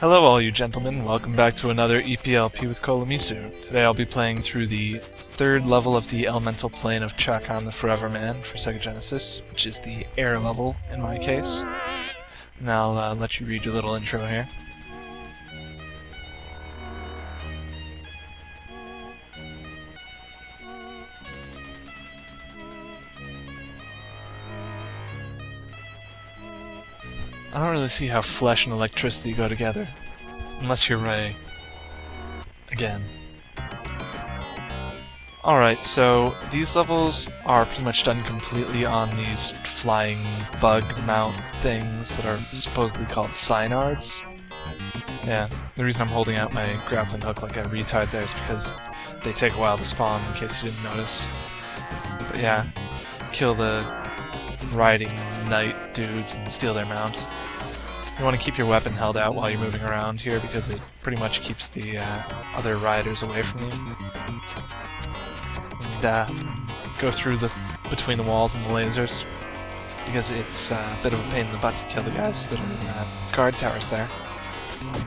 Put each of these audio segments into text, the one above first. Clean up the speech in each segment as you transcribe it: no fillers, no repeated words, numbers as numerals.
Hello all you gentlemen, welcome back to another ELP with Colamisu. Today I'll be playing through the third level of the elemental plane of Chakan the Forever Man for Sega Genesis, which is the air level in my case. And I'll let you read your little intro here. I don't really see how flesh and electricity go together. Unless you're Ray. Again. Alright, so these levels are pretty much done completely on these flying bug mount things that are supposedly called synards. Yeah, the reason I'm holding out my grappling hook like a retard there is because they take a while to spawn, in case you didn't notice. But yeah, kill the riding knight dudes and steal their mount. You want to keep your weapon held out while you're moving around here because it pretty much keeps the other riders away from you. And go through between the walls and the lasers because it's a bit of a pain in the butt to kill the guys that are in guard towers there.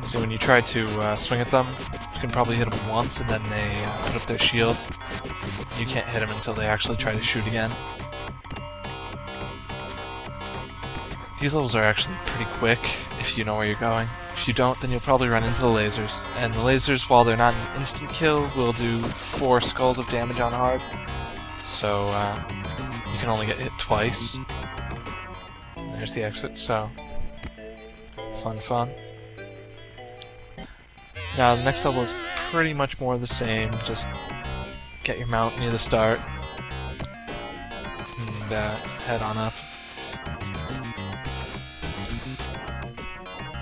So when you try to swing at them, you can probably hit them once and then they put up their shield. You can't hit them until they actually try to shoot again. These levels are actually pretty quick if you know where you're going. If you don't, then you'll probably run into the lasers. And the lasers, while they're not an instant kill, will do 4 skulls of damage on hard. So you can only get hit twice. And there's the exit, so fun. Now the next level is pretty much more the same. Just get your mount near the start and head on up.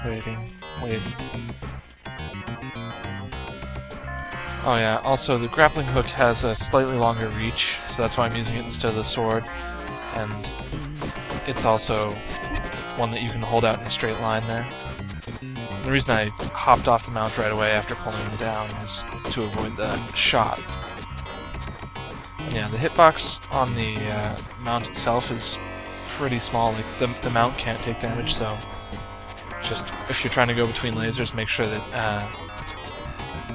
Waiting. Oh yeah, also the grappling hook has a slightly longer reach, so that's why I'm using it instead of the sword. And it's also one that you can hold out in a straight line there. The reason I hopped off the mount right away after pulling him down is to avoid the shot. And yeah, the hitbox on the mount itself is pretty small. Like the mount can't take damage, so just if you're trying to go between lasers, make sure that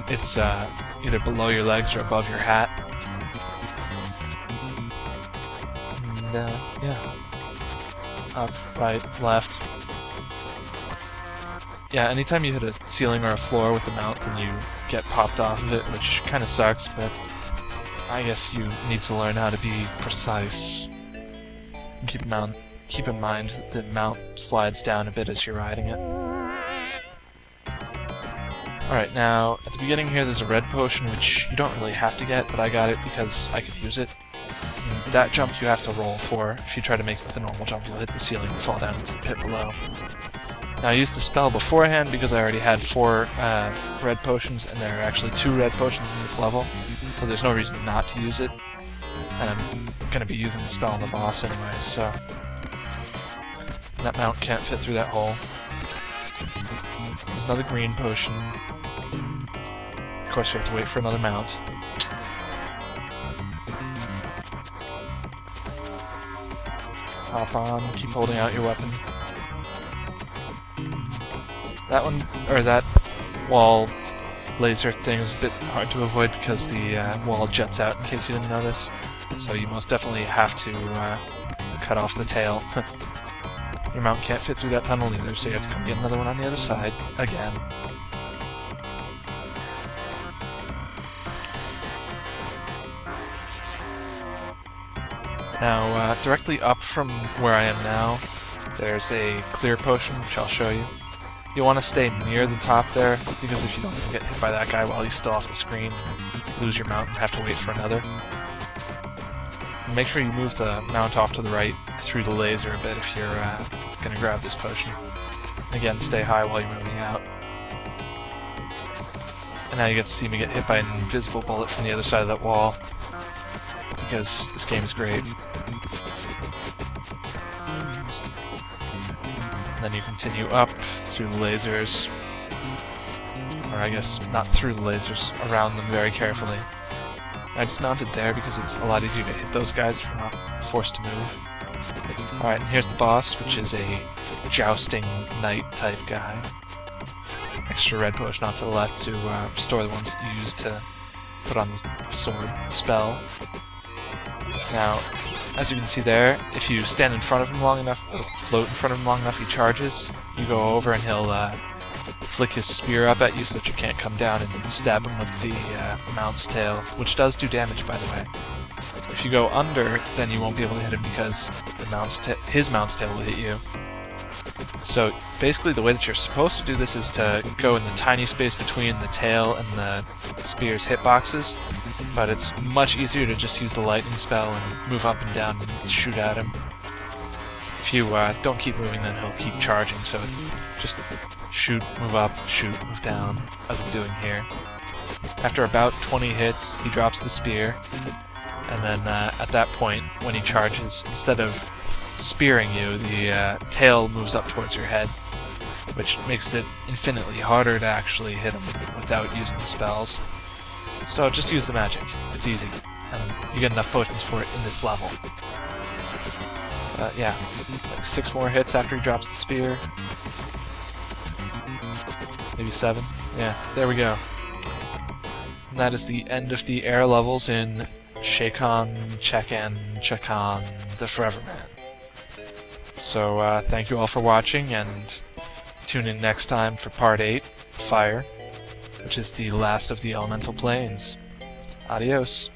it's either below your legs or above your hat. And yeah, up, right, left. Yeah, anytime you hit a ceiling or a floor with the mount, then you get popped off of it, which kind of sucks, but I guess you need to learn how to be precise. And keep in mind that the mount slides down a bit as you're riding it. Alright, now, at the beginning here there's a red potion, which you don't really have to get, but I got it because I could use it. And that jump you have to roll for. If you try to make it with a normal jump, you'll hit the ceiling and fall down into the pit below. Now I used the spell beforehand because I already had 4 red potions, and there are actually 2 red potions in this level, so there's no reason not to use it. And I'm going to be using the spell on the boss anyway, so that mount can't fit through that hole. There's another green potion. Of course, you have to wait for another mount. Hop on, keep holding out your weapon. That one, or that wall laser thing is a bit hard to avoid because the wall jets out, in case you didn't notice. So you most definitely have to cut off the tail. Your mount can't fit through that tunnel either, so you have to come get another one on the other side, again. Now, directly up from where I am now, there's a clear potion, which I'll show you. You want to stay near the top there, because if you don't get hit by that guy while he's still off the screen, you lose your mount and have to wait for another. And make sure you move the mount off to the right through the laser a bit if you're going to grab this potion. Again, stay high while you're moving out. And now you get to see me get hit by an invisible bullet from the other side of that wall, because this game is great. And then you continue up through the lasers, or I guess not through the lasers, around them very carefully. I just mounted there because it's a lot easier to hit those guys if you're not forced to move. Alright, and here's the boss, which is a jousting knight type guy. extra red potion off to the left to restore the ones that you used to put on the sword spell. Now, as you can see there, if you stand in front of him long enough, or float in front of him long enough, he charges. You go over and he'll flick his spear up at you so that you can't come down and stab him with the mount's tail, which does do damage, by the way. If you go under, then you won't be able to hit him because his mount's tail will hit you. So basically the way that you're supposed to do this is to go in the tiny space between the tail and the spear's hitboxes, but it's much easier to just use the lightning spell and move up and down and shoot at him. If you don't keep moving, then he'll keep charging, so just shoot, move up, shoot, move down, as I'm doing here. After about 20 hits, he drops the spear, and then at that point, when he charges, instead of spearing you, the tail moves up towards your head, which makes it infinitely harder to actually hit him without using the spells. So just use the magic. It's easy, and you get enough potions for it in this level. Yeah, like 6 more hits after he drops the spear. Maybe 7. Yeah, there we go. And that is the end of the air levels in Chakan, Chakan, the Forever Man. So thank you all for watching, and tune in next time for Part 8, Fire, which is the last of the elemental planes. Adios.